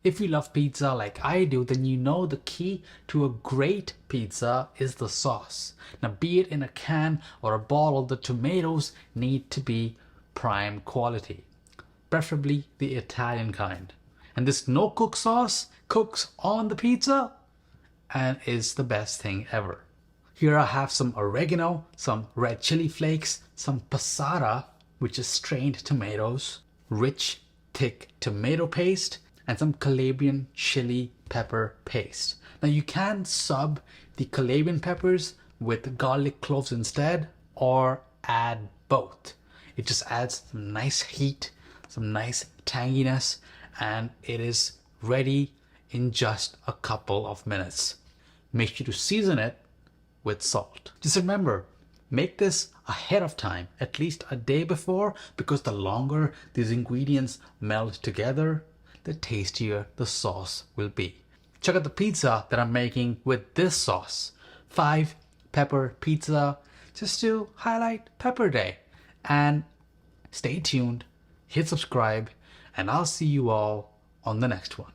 If you love pizza like I do, then you know the key to a great pizza is the sauce. Now, be it in a can or a bottle, the tomatoes need to be prime quality, preferably the Italian kind. And this no-cook sauce cooks on the pizza and is the best thing ever. Here I have some oregano, some red chili flakes, some passata, which is strained tomatoes, rich, thick tomato paste, and some Calabrian chili pepper paste. Now you can sub the Calabrian peppers with garlic cloves instead, or add both. It just adds some nice heat, some nice tanginess, and it is ready in just a couple of minutes. Make sure to season it with salt. Just remember, make this ahead of time, at least a day before, because the longer these ingredients meld together, the tastier the sauce will be. Check out the pizza that I'm making with this sauce. 5 pepper pizza, just to highlight Pepper Day. And stay tuned, hit subscribe, and I'll see you all on the next one.